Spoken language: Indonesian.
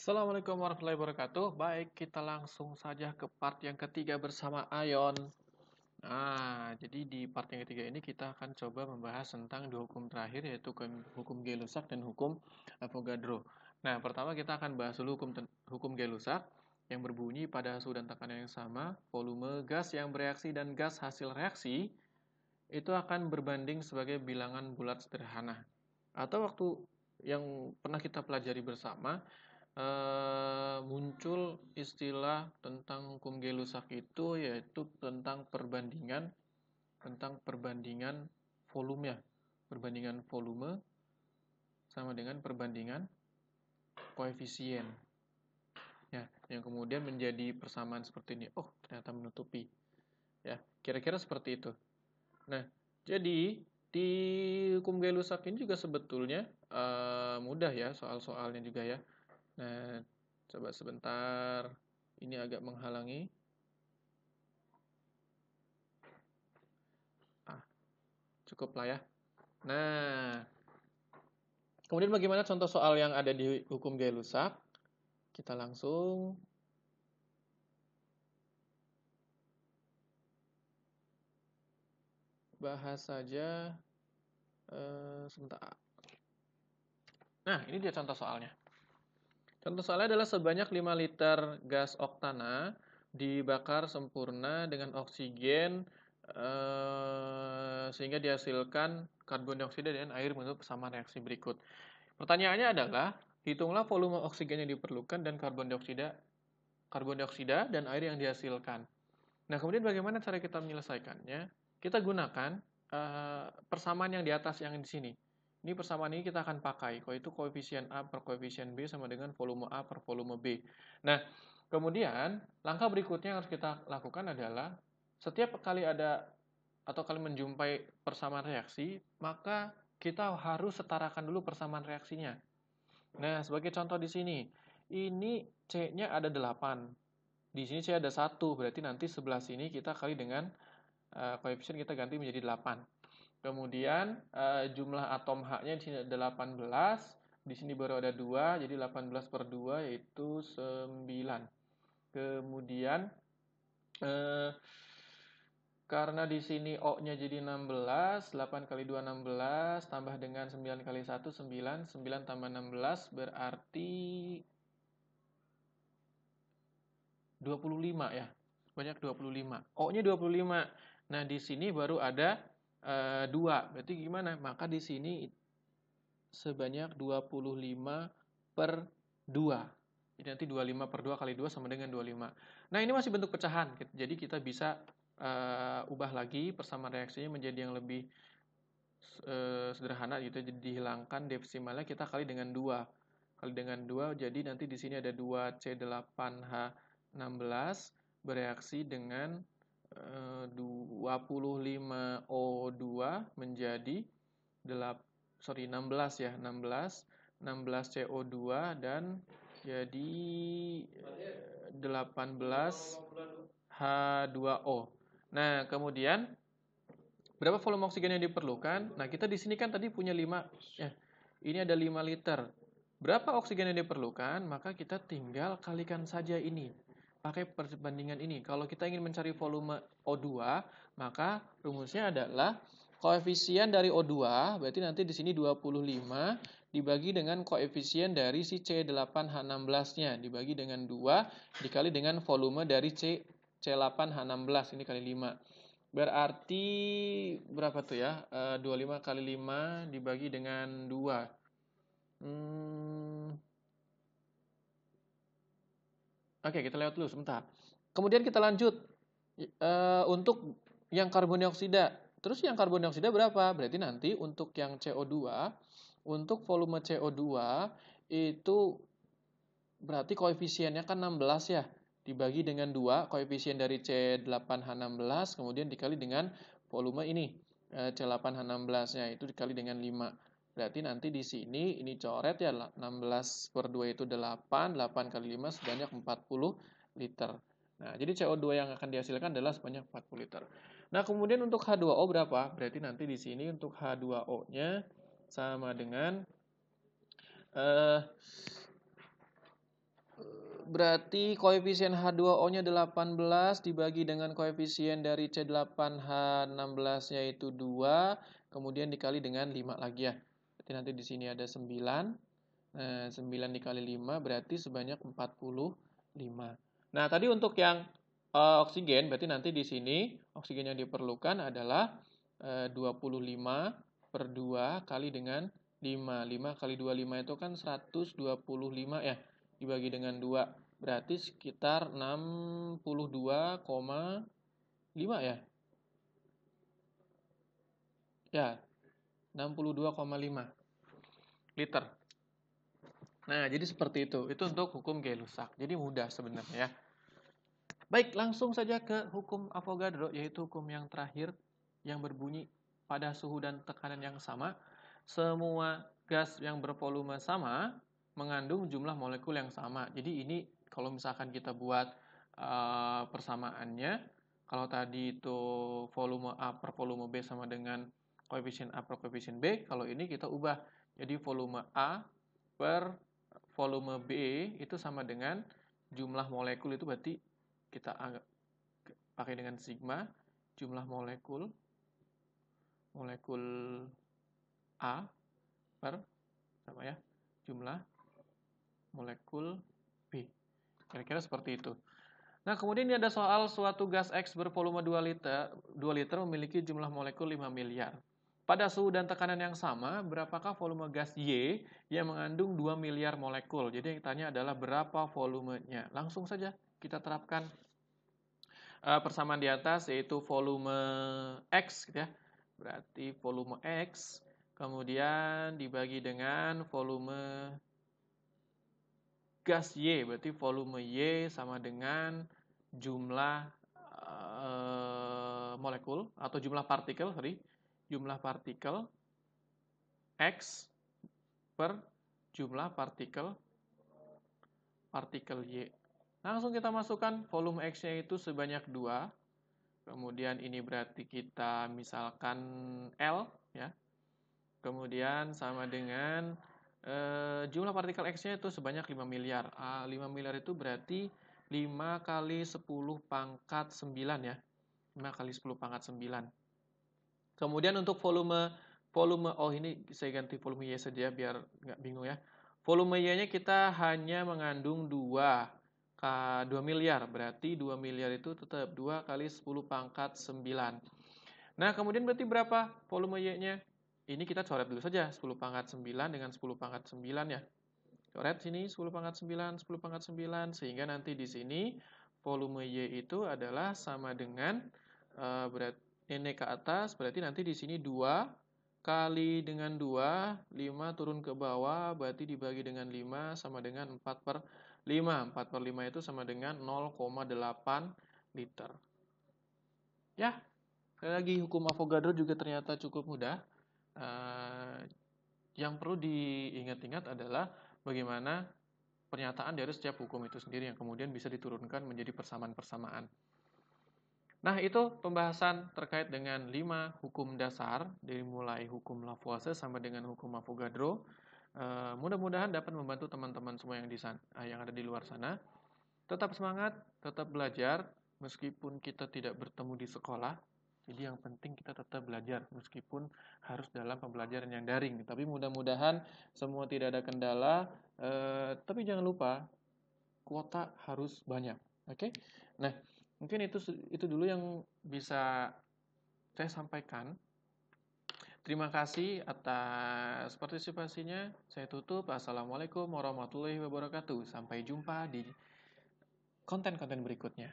Assalamualaikum warahmatullahi wabarakatuh. Baik, kita langsung saja ke part yang ketiga bersama Ayon. Nah, jadi di part yang ketiga ini kita akan coba membahas tentang dua hukum terakhir, yaitu hukum Gay-Lussac dan hukum Avogadro. Nah, pertama kita akan bahas dulu hukum Gay-Lussac yang berbunyi pada suhu dan tekanan yang sama, volume gas yang bereaksi dan gas hasil reaksi itu akan berbanding sebagai bilangan bulat sederhana. Atau waktu yang pernah kita pelajari bersama, muncul istilah tentang hukum Gay-Lussac itu, yaitu tentang perbandingan volume, perbandingan volume sama dengan perbandingan koefisien. Ya, yang kemudian menjadi persamaan seperti ini. Oh, ternyata menutupi. Ya, kira-kira seperti itu. Nah, jadi di hukum Gay-Lussac ini juga sebetulnya mudah ya soal-soalnya juga ya. Nah, coba sebentar. Ini agak menghalangi. Cukup lah ya. Nah, kemudian bagaimana contoh soal yang ada di hukum Gay-Lussac? Kita langsung bahas saja sebentar. Nah, ini dia contoh soalnya. Contoh soalnya adalah sebanyak 5 liter gas oktana dibakar sempurna dengan oksigen sehingga dihasilkan karbon dioksida dan air menurut persamaan reaksi berikut. Pertanyaannya adalah, hitunglah volume oksigen yang diperlukan dan karbon dioksida dan air yang dihasilkan. Nah, kemudian bagaimana cara kita menyelesaikannya? Kita gunakan persamaan yang di atas yang di sini. Ini persamaan ini kita akan pakai, yaitu koefisien A per koefisien B sama dengan volume A per volume B. Nah, kemudian langkah berikutnya yang harus kita lakukan adalah setiap kali ada atau kali menjumpai persamaan reaksi, maka kita harus setarakan dulu persamaan reaksinya. Nah, sebagai contoh di sini, ini C-nya ada 8. Di sini C ada 1, berarti nanti sebelah sini kita kali dengan koefisien kita ganti menjadi 8. Kemudian jumlah atom H-nya di sini ada 18, di sini baru ada 2, jadi 18 per 2 yaitu 9. Kemudian karena di sini O-nya jadi 16, 8 kali 2 16, tambah dengan 9 kali 1 9, 9 tambah 16 berarti 25 ya. Banyak 25. O-nya 25. Nah, di sini baru ada 2. Berarti gimana? Maka di sini sebanyak 25 per 2. Jadi nanti 25 per 2 kali 2 sama dengan 25. Nah, ini masih bentuk pecahan. Jadi kita bisa ubah lagi persamaan reaksinya menjadi yang lebih sederhana gitu. Jadi dihilangkan desimalnya, kita kali dengan 2. Kali dengan 2, jadi nanti di sini ada 2C8H16 bereaksi dengan 25O2 menjadi 16 ya, 16 CO2 dan jadi 18 H2O. Nah, kemudian berapa volume oksigen yang diperlukan? Nah, kita di sini kan tadi punya 5 ya. Ini ada 5 liter. Berapa oksigen yang diperlukan? Maka kita tinggal kalikan saja ini. Pakai perbandingan ini. Kalau kita ingin mencari volume O2, maka rumusnya adalah koefisien dari O2, berarti nanti di sini 25 dibagi dengan koefisien dari si C8H16-nya dibagi dengan 2 dikali dengan volume dari C8H16 ini kali 5. Berarti berapa tuh ya? 25 kali 5 dibagi dengan 2. Oke, kita lewat dulu sebentar. Kemudian kita lanjut. Untuk yang karbon dioksida. Terus yang karbon dioksida berapa? Berarti nanti untuk yang CO2, untuk volume CO2 itu berarti koefisiennya kan 16 ya. Dibagi dengan 2, koefisien dari C8H16, kemudian dikali dengan volume ini. C8H16-nya itu dikali dengan 5. Berarti nanti di sini ini coret ya, 16 per 2 itu 8, 8 kali 5 sebanyak 40 liter. Nah, jadi CO2 yang akan dihasilkan adalah sebanyak 40 liter. Nah, kemudian untuk H2O berapa? Berarti nanti di sini untuk H2O-nya sama dengan berarti koefisien H2O-nya 18 dibagi dengan koefisien dari C8H16-nya itu 2, kemudian dikali dengan 5 lagi ya. Berarti nanti di sini ada 9. Nah, 9 dikali 5 berarti sebanyak 45. Nah, tadi untuk yang oksigen, berarti nanti di sini oksigen yang diperlukan adalah 25 per 2 kali dengan 5. 5 kali 25 itu kan 125 ya. Dibagi dengan 2. Berarti sekitar 62,5 ya. Ya, 62,5 liter. Nah, jadi seperti itu. Itu untuk hukum Gay-Lussac. Jadi mudah sebenarnya ya. Baik, langsung saja ke hukum Avogadro, yaitu hukum yang terakhir yang berbunyi pada suhu dan tekanan yang sama, semua gas yang bervolume sama mengandung jumlah molekul yang sama. Jadi ini kalau misalkan kita buat persamaannya, kalau tadi itu volume A per volume B sama dengan koefisien A per koefisien B, kalau ini kita ubah. Jadi volume A per volume B itu sama dengan jumlah molekul itu berarti kita pakai dengan sigma jumlah molekul A per sama ya jumlah molekul B. Kira-kira seperti itu. Nah, kemudian ini ada soal suatu gas X bervolume 2 liter memiliki jumlah molekul 5 miliar. Pada suhu dan tekanan yang sama, berapakah volume gas Y yang mengandung 2 miliar molekul? Jadi yang ditanya adalah berapa volumenya. Langsung saja kita terapkan persamaan di atas, yaitu volume X gitu ya. Berarti volume X kemudian dibagi dengan volume gas Y, berarti volume Y sama dengan jumlah molekul atau jumlah partikel, jumlah partikel X per jumlah partikel Y. Langsung kita masukkan volume X-nya itu sebanyak 2. Kemudian ini berarti kita misalkan L ya. Kemudian sama dengan jumlah partikel X-nya itu sebanyak 5 miliar. 5 miliar itu berarti 5 kali 10 pangkat 9 ya. 5 kali 10 pangkat 9. Kemudian untuk volume, oh ini saya ganti volume Y saja biar nggak bingung ya. Volume Y-nya kita hanya mengandung 2 miliar. Berarti 2 miliar itu tetap 2 kali 10 pangkat 9. Nah, kemudian berarti berapa volume Y-nya? Ini kita coret dulu saja, 10 pangkat 9 dengan 10 pangkat 9 ya. Coret sini 10 pangkat 9, 10 pangkat 9, sehingga nanti di sini volume Y itu adalah sama dengan, berarti ini ke atas, berarti nanti di sini 2 kali dengan 2, 5 turun ke bawah, berarti dibagi dengan 5 sama dengan 4 per 5. 4 per 5 itu sama dengan 0,8 liter. Ya, sekali lagi hukum Avogadro juga ternyata cukup mudah. Yang perlu diingat-ingat adalah bagaimana pernyataan dari setiap hukum itu sendiri yang kemudian bisa diturunkan menjadi persamaan-persamaan. Nah, itu pembahasan terkait dengan 5 hukum dasar, dari mulai hukum Lavoisier sampai dengan hukum Avogadro. Mudah-mudahan dapat membantu teman-teman semua yang ada di luar sana. Tetap semangat, tetap belajar, meskipun kita tidak bertemu di sekolah. Jadi yang penting kita tetap belajar, meskipun harus dalam pembelajaran yang daring. Tapi mudah-mudahan semua tidak ada kendala. Tapi jangan lupa, kuota harus banyak. Oke? Nah, mungkin itu dulu yang bisa saya sampaikan. Terima kasih atas partisipasinya. Saya tutup. Assalamualaikum warahmatullahi wabarakatuh. Sampai jumpa di konten-konten berikutnya.